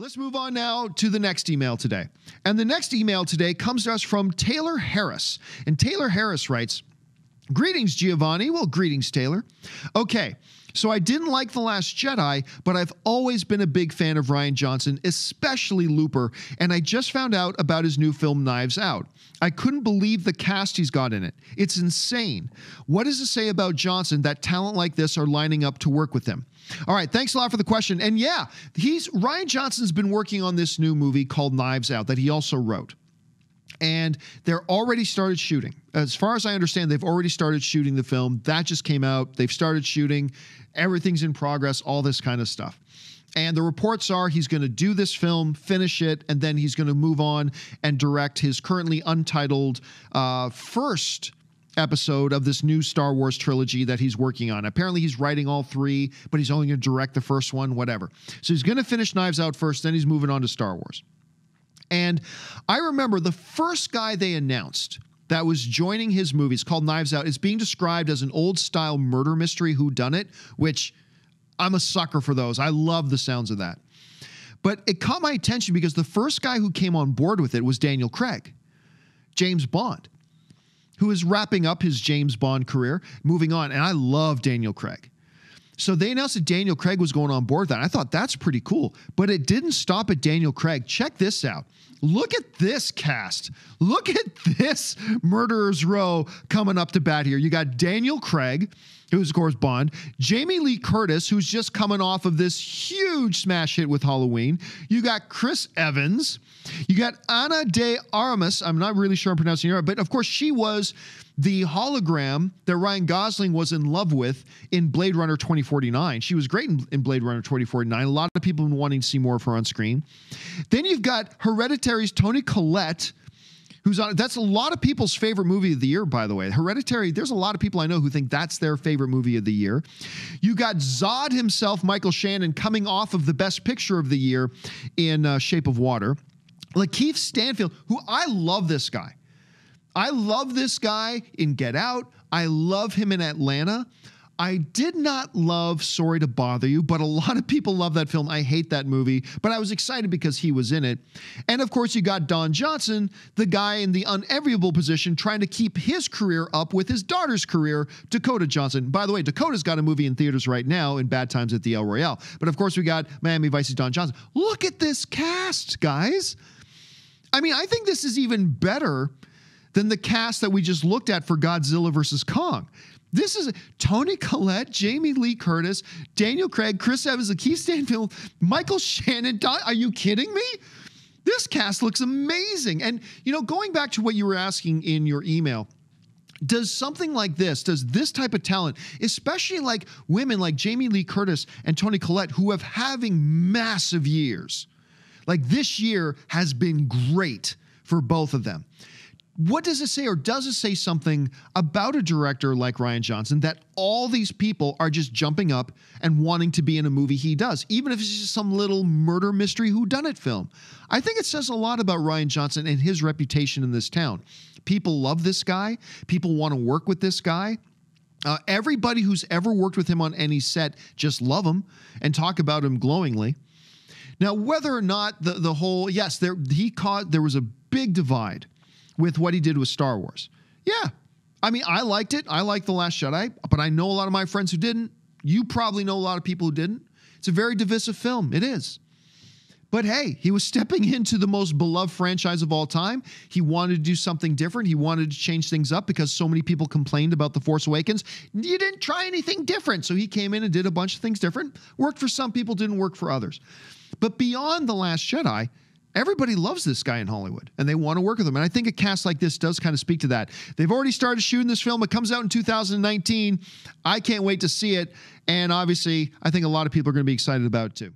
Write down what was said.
Let's move on now to the next email today. And the next email today comes to us from Taylor Harris. And Taylor Harris writes, "Greetings, Giovanni." Well, greetings, Taylor. Okay, so I didn't like The Last Jedi, but I've always been a big fan of Rian Johnson, especially Looper, and I just found out about his new film, Knives Out. I couldn't believe the cast he's got in it. It's insane. What does it say about Johnson that talent like this are lining up to work with him? All right, thanks a lot for the question. And yeah, Rian Johnson's been working on this new movie called Knives Out that he also wrote. And they're already started shooting. As far as I understand, they've already started shooting the film. That just came out. They've started shooting. Everything's in progress, all this kind of stuff. And the reports are he's going to do this film, finish it, and then he's going to move on and direct his currently untitled first episode of this new Star Wars trilogy that he's working on. Apparently he's writing all three, but he's only going to direct the first one, whatever. So he's going to finish Knives Out first, then he's moving on to Star Wars. And I remember the first guy they announced that was joining his movies called Knives Out is being described as an old style murder mystery whodunit, which I'm a sucker for those. I love the sounds of that. But it caught my attention because the first guy who came on board with it was Daniel Craig, James Bond, who is wrapping up his James Bond career, moving on. And I love Daniel Craig. So they announced that Daniel Craig was going on board with that. I thought that's pretty cool, but it didn't stop at Daniel Craig. Check this out. Look at this cast. Look at this Murderer's Row coming up to bat here. You got Daniel Craig, who's of course Bond, Jamie Lee Curtis, who's just coming off of this huge smash hit with Halloween. You got Chris Evans. You got Ana de Armas. I'm not really sure I'm pronouncing it right, but of course she was the hologram that Ryan Gosling was in love with in Blade Runner 2049. She was great in Blade Runner 2049. A lot of people have been wanting to see more of her on screen. Then you've got Hereditary's Toni Collette, who's on. That's a lot of people's favorite movie of the year, by the way. Hereditary, there's a lot of people I know who think that's their favorite movie of the year. You got Zod himself, Michael Shannon, coming off of the Best Picture of the year in Shape of Water. Lakeith Stanfield, who I love this guy. I love this guy in Get Out. I love him in Atlanta. I did not love Sorry to Bother You, but a lot of people love that film. I hate that movie, but I was excited because he was in it. And of course, you got Don Johnson, the guy in the unenviable position trying to keep his career up with his daughter's career, Dakota Johnson. By the way, Dakota's got a movie in theaters right now in Bad Times at the El Royale. But of course, we got Miami Vice's Don Johnson. Look at this cast, guys. I mean, I think this is even better than the cast that we just looked at for Godzilla vs. Kong. This is Toni Collette, Jamie Lee Curtis, Daniel Craig, Chris Evans, Lakeith Stanfield, Michael Shannon. Are you kidding me? This cast looks amazing. And, you know, going back to what you were asking in your email, does something like this, does this type of talent, especially like women like Jamie Lee Curtis and Toni Collette, who have having massive years, like this year has been great for both of them. What does it say, or does it say something about a director like Rian Johnson that all these people are just jumping up and wanting to be in a movie he does, even if it's just some little murder mystery whodunit film? I think it says a lot about Rian Johnson and his reputation in this town. People love this guy. People want to work with this guy. Everybody who's ever worked with him on any set just love him and talk about him glowingly. Now, whether or not the whole, yes, there was a big divide with what he did with Star Wars. Yeah. I mean, I liked it. I liked The Last Jedi, but I know a lot of my friends who didn't. You probably know a lot of people who didn't. It's a very divisive film. It is. But hey, he was stepping into the most beloved franchise of all time. He wanted to do something different. He wanted to change things up because so many people complained about The Force Awakens. You didn't try anything different. So he came in and did a bunch of things different. Worked for some people, didn't work for others. But beyond The Last Jedi, everybody loves this guy in Hollywood and they want to work with him. And I think a cast like this does kind of speak to that. They've already started shooting this film. It comes out in 2019. I can't wait to see it. And obviously, I think a lot of people are going to be excited about it too.